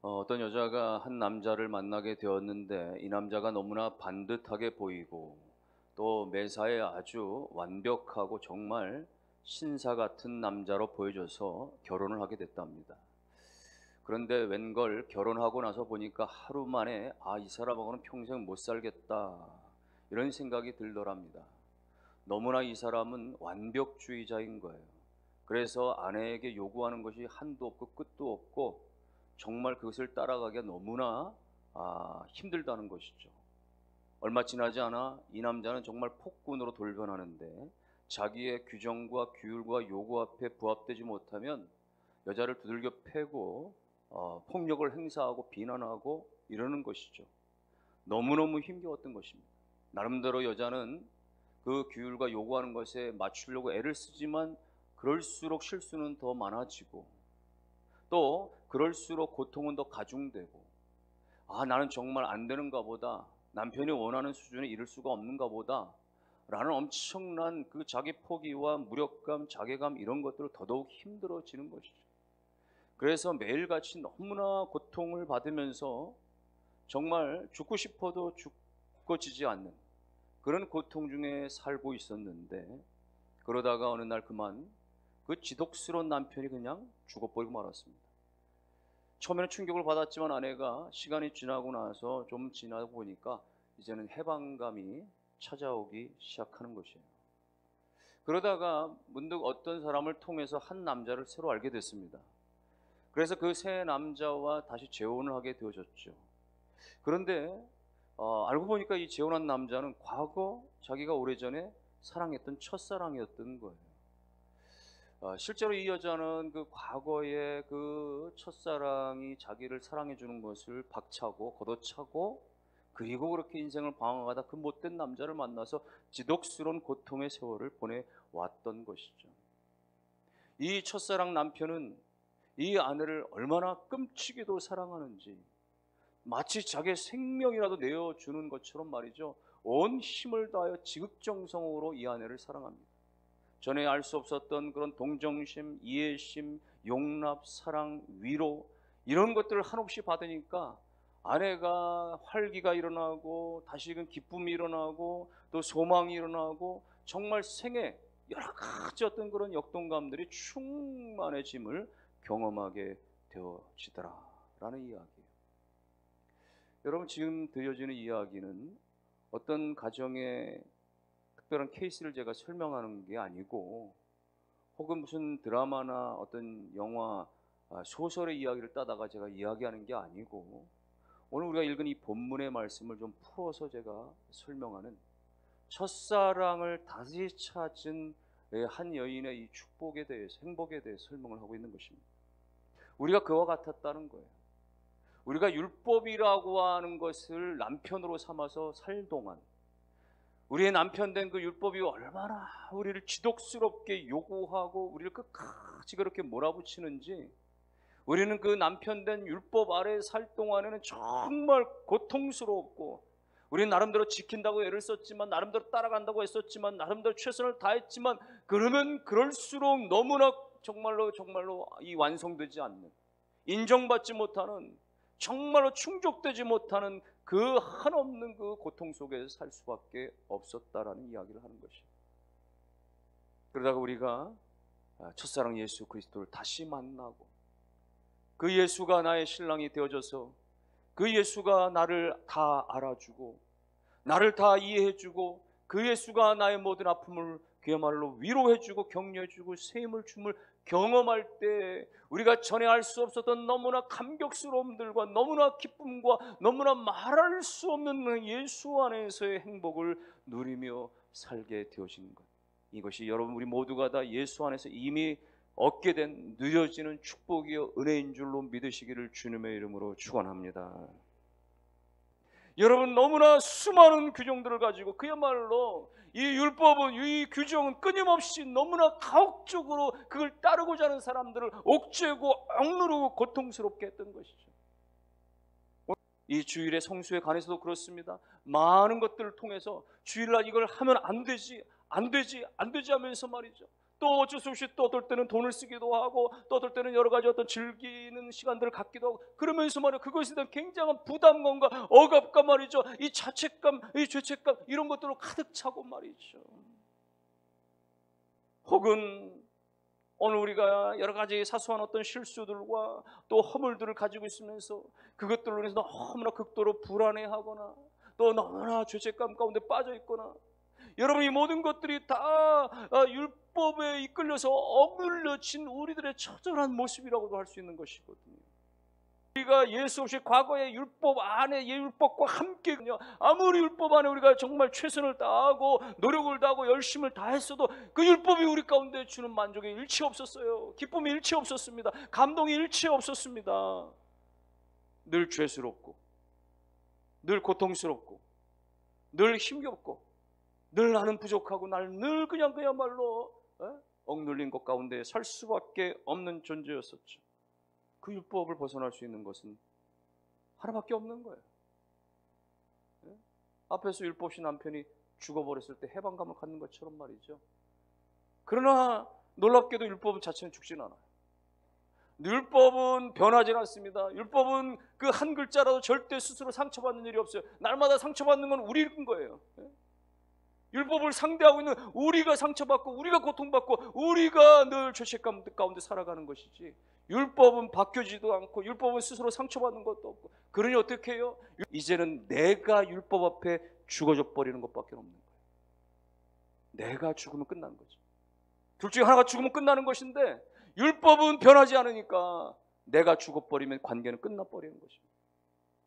어떤 여자가 한 남자를 만나게 되었는데 이 남자가 너무나 반듯하게 보이고 또 매사에 아주 완벽하고 정말 신사 같은 남자로 보여져서 결혼을 하게 됐답니다. 그런데 웬걸 결혼하고 나서 보니까 하루 만에 이 사람하고는 평생 못 살겠다 이런 생각이 들더랍니다. 너무나 이 사람은 완벽주의자인 거예요. 그래서 아내에게 요구하는 것이 한도 없고 끝도 없고 정말 그것을 따라가기가 너무나 힘들다는 것이죠. 얼마 지나지 않아 이 남자는 정말 폭군으로 돌변하는데 자기의 규정과 규율과 요구 앞에 부합되지 못하면 여자를 두들겨 패고 폭력을 행사하고 비난하고 이러는 것이죠. 너무너무 힘겨웠던 것입니다. 나름대로 여자는 그 규율과 요구하는 것에 맞추려고 애를 쓰지만 그럴수록 실수는 더 많아지고 또 그럴수록 고통은 더 가중되고 나는 정말 안 되는가 보다, 남편이 원하는 수준에 이를 수가 없는가 보다 라는 엄청난 그 자기 포기와 무력감, 자괴감 이런 것들을 더더욱 힘들어지는 것이죠. 그래서 매일같이 너무나 고통을 받으면서 정말 죽고 싶어도 죽어지지 않는 그런 고통 중에 살고 있었는데, 그러다가 어느 날 그만 그 지독스러운 남편이 그냥 죽어버리고 말았습니다. 처음에는 충격을 받았지만 아내가 시간이 지나고 나서 좀 지나고 보니까 이제는 해방감이 찾아오기 시작하는 것이에요. 그러다가 문득 어떤 사람을 통해서 한 남자를 새로 알게 됐습니다. 그래서 그 새 남자와 다시 재혼을 하게 되어졌죠. 그런데 알고 보니까 이 재혼한 남자는 과거 자기가 오래전에 사랑했던 첫사랑이었던 거예요. 실제로 이 여자는 그 과거의 그 첫사랑이 자기를 사랑해 주는 것을 박차고 걷어차고 그리고 그렇게 인생을 방황하다 그 못된 남자를 만나서 지독스러운 고통의 세월을 보내왔던 것이죠. 이 첫사랑 남편은 이 아내를 얼마나 끔찍이도 사랑하는지 마치 자기의 생명이라도 내어주는 것처럼 말이죠, 온 힘을 다하여 지극정성으로 이 아내를 사랑합니다. 전에 알 수 없었던 그런 동정심, 이해심, 용납, 사랑, 위로 이런 것들을 한없이 받으니까 아내가 활기가 일어나고 다시금 기쁨이 일어나고 또 소망이 일어나고 정말 생애 여러 가지 어떤 그런 역동감들이 충만해짐을 경험하게 되어지더라라는 이야기예요. 여러분, 지금 들려지는 이야기는 어떤 가정의 특별한 케이스를 제가 설명하는 게 아니고 혹은 무슨 드라마나 어떤 영화, 소설의 이야기를 따다가 제가 이야기하는 게 아니고 오늘 우리가 읽은 이 본문의 말씀을 좀 풀어서 제가 설명하는 첫사랑을 다시 찾은 한 여인의 이 축복에 대해서, 행복에 대해서 설명을 하고 있는 것입니다. 우리가 그와 같았다는 거예요. 우리가 율법이라고 하는 것을 남편으로 삼아서 살 동안 우리의 남편 된 그 율법이 얼마나 우리를 지독스럽게 요구하고 우리를 끝까지 그렇게 몰아붙이는지, 우리는 그 남편 된 율법 아래 살 동안에는 정말 고통스러웠고 우리는 나름대로 지킨다고 애를 썼지만, 나름대로 따라간다고 애썼지만, 나름대로 최선을 다했지만 그러면 그럴수록 너무나 정말로 이 완성되지 않는, 인정받지 못하는, 정말로 충족되지 못하는 그 한없는 그 고통 속에서 살 수밖에 없었다라는 이야기를 하는 것이에요. 그러다가 우리가 첫사랑 예수 그리스도를 다시 만나고 그 예수가 나의 신랑이 되어져서 그 예수가 나를 다 알아주고 나를 다 이해해주고 그 예수가 나의 모든 아픔을 그야말로 위로해주고 격려해주고 세임을 줌을 경험할 때 우리가 전에 알 수 없었던 너무나 감격스러움들과 너무나 기쁨과 너무나 말할 수 없는 예수 안에서의 행복을 누리며 살게 되어진 것, 이것이 여러분 우리 모두가 다 예수 안에서 이미 얻게 된 누려지는 축복이요 은혜인 줄로 믿으시기를 주님의 이름으로 축원합니다. 여러분, 너무나 수많은 규정들을 가지고 그야말로 이 율법은, 이 규정은 끊임없이 너무나 가혹적으로 그걸 따르고자 하는 사람들을 옥죄고 억누르고 고통스럽게 했던 것이죠. 이 주일의 성수에 관해서도 그렇습니다. 많은 것들을 통해서 주일날 이걸 하면 안 되지 하면서 말이죠, 또 어쩔 수 없이 또 어떨 때는 돈을 쓰기도 하고 또 어떨 때는 여러 가지 어떤 즐기는 시간들을 갖기도 하고 그러면서 말이야 그것에 대한 굉장한 부담감과 억압감 말이죠. 이 자책감, 이 죄책감 이런 것들로 가득 차고 말이죠. 혹은 오늘 우리가 여러 가지 사소한 어떤 실수들과 또 허물들을 가지고 있으면서 그것들로 인해서 너무나 극도로 불안해하거나 또 너무나 죄책감 가운데 빠져 있거나 여러분 이 모든 것들이 다 율법에 이끌려서 억눌려진 우리들의 처절한 모습이라고도 할 수 있는 것이거든요. 우리가 예수 없이 과거의 율법 안에 율법과 함께군요. 아무리 율법 안에 우리가 정말 최선을 다하고 노력을 다하고 열심을 다했어도 그 율법이 우리 가운데 주는 만족이 일치 없었어요. 기쁨이 일치 없었습니다. 감동이 일치 없었습니다. 늘 죄스럽고 늘 고통스럽고 늘 힘겹고 늘 나는 부족하고 나는 늘 그야말로 억눌린 것 가운데 살 수밖에 없는 존재였었죠. 그 율법을 벗어날 수 있는 것은 하나밖에 없는 거예요. 앞에서 율법 없이 남편이 죽어버렸을 때 해방감을 갖는 것처럼 말이죠. 그러나 놀랍게도 율법 자체는 죽진 않아요. 율법은 변하지 않습니다. 율법은 그 한 글자라도 절대 스스로 상처받는 일이 없어요. 날마다 상처받는 건 우리인 거예요. 율법을 상대하고 있는 우리가 상처받고 우리가 고통받고 우리가 늘 죄책감 가운데 살아가는 것이지 율법은 바뀌지도 않고 율법은 스스로 상처받는 것도 없고 그러니 어떻게 해요? 이제는 내가 율법 앞에 죽어져 버리는 것밖에 없는 거예요. 내가 죽으면 끝나는 거죠. 둘 중에 하나가 죽으면 끝나는 것인데 율법은 변하지 않으니까 내가 죽어버리면 관계는 끝나버리는 것입니다.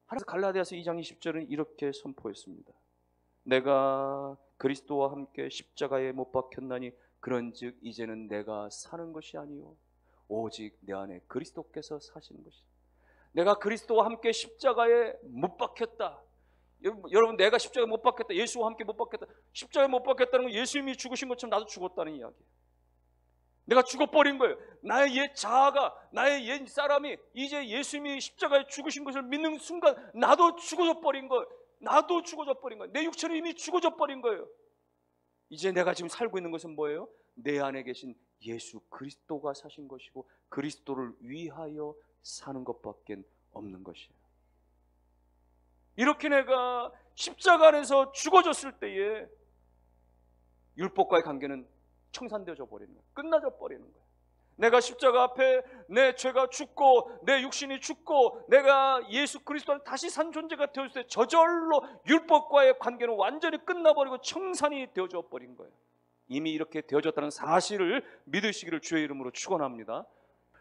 그래서 갈라디아서 2장 20절은 이렇게 선포했습니다. 내가 그리스도와 함께 십자가에 못 박혔나니 그런즉 이제는 내가 사는 것이 아니요 오직 내 안에 그리스도께서 사시는 것이다. 내가 그리스도와 함께 십자가에 못 박혔다. 여러분 내가 십자가에 못 박혔다. 예수와 함께 못 박혔다. 십자가에 못 박혔다는 건 예수님이 죽으신 것처럼 나도 죽었다는 이야기예요. 내가 죽어버린 거예요. 나의 옛 자아가 나의 옛 사람이 이제 예수님이 십자가에 죽으신 것을 믿는 순간 나도 죽어져 버린 거예요. 나도 죽어져 버린 거예요. 내 육체는 이미 죽어져 버린 거예요. 이제 내가 지금 살고 있는 것은 뭐예요? 내 안에 계신 예수 그리스도가 사신 것이고 그리스도를 위하여 사는 것밖에 없는 것이에요. 이렇게 내가 십자가 안에서 죽어졌을 때에 율법과의 관계는 청산되어져 버리는 거예요. 끝나져 버리는 거예요. 내가 십자가 앞에 내 죄가 죽고 내 육신이 죽고 내가 예수 그리스도를 다시 산 존재가 되었을 때 저절로 율법과의 관계는 완전히 끝나버리고 청산이 되어져 버린 거예요. 이미 이렇게 되어졌다는 사실을 믿으시기를 주의 이름으로 축원합니다.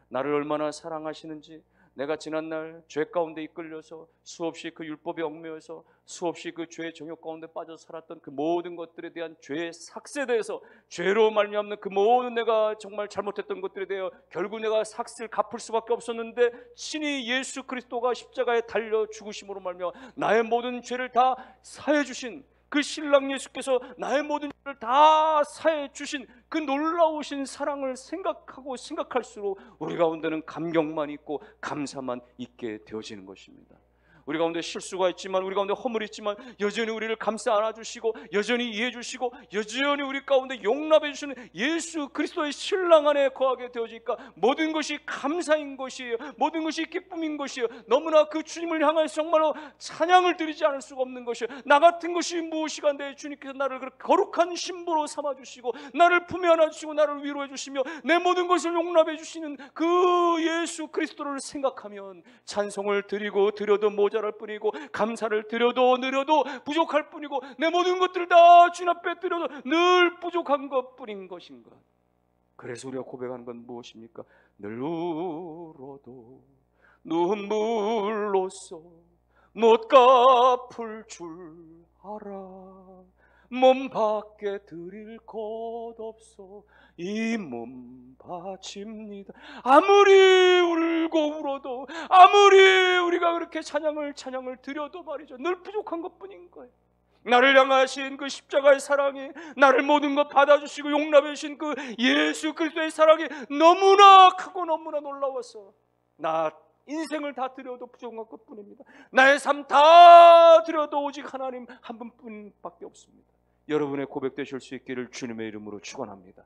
나를 얼마나 사랑하시는지 내가 지난날 죄 가운데 이끌려서 수없이 그 율법에 얽매여서 수없이 그 죄의 정욕 가운데 빠져 살았던 그 모든 것들에 대한 죄의 삭스에 대해서 죄로 말미암는 그 모든 내가 정말 잘못했던 것들에 대해 결국 내가 삭스를 갚을 수밖에 없었는데 친히 예수 그리스도가 십자가에 달려 죽으심으로 말미암아 나의 모든 죄를 다 사해 주신 그 신랑 예수께서 나의 모든 죄를 다 사해 주신 그 놀라우신 사랑을 생각하고 생각할수록 우리 가운데는 감격만 있고 감사만 있게 되어지는 것입니다. 우리 가운데 실수가 있지만 우리 가운데 허물이 있지만 여전히 우리를 감싸 안아주시고 여전히 이해해 주시고 여전히 우리 가운데 용납해 주시는 예수 그리스도의 신랑 안에 거하게 되어지니까 모든 것이 감사인 것이에요. 모든 것이 기쁨인 것이에요. 너무나 그 주님을 향해서 정말로 찬양을 드리지 않을 수가 없는 것이에요. 나 같은 것이 무엇이간데 주님께서 나를 그렇게 거룩한 신부로 삼아주시고 나를 품에 안아주시고 나를 위로해 주시며 내 모든 것을 용납해 주시는 그 예수 그리스도를 생각하면 찬송을 드려도 모자랄 뿐이고 감사를 드려도 느려도 부족할 뿐이고 내 모든 것들을 다 주님 앞에 드려도 늘 부족한 것뿐인 것인가. 그래서 우리가 고백하는 건 무엇입니까? 늘 울어도 눈물로써 못 갚을 줄 알아 몸 밖에 드릴 것 없어 이 몸 바칩니다. 아무리 울고 울어도 아무리 우리가 그렇게 찬양을 드려도 말이죠 늘 부족한 것뿐인 거예요. 나를 향하신 그 십자가의 사랑이 나를 모든 것 받아주시고 용납해 주신 그 예수 그리스도의 사랑이 너무나 크고 너무나 놀라워서 나 인생을 다 드려도 부족한 것뿐입니다. 나의 삶 다 드려도 오직 하나님 한 분뿐밖에 없습니다. 여러분의 고백되실 수 있기를 주님의 이름으로 축원합니다.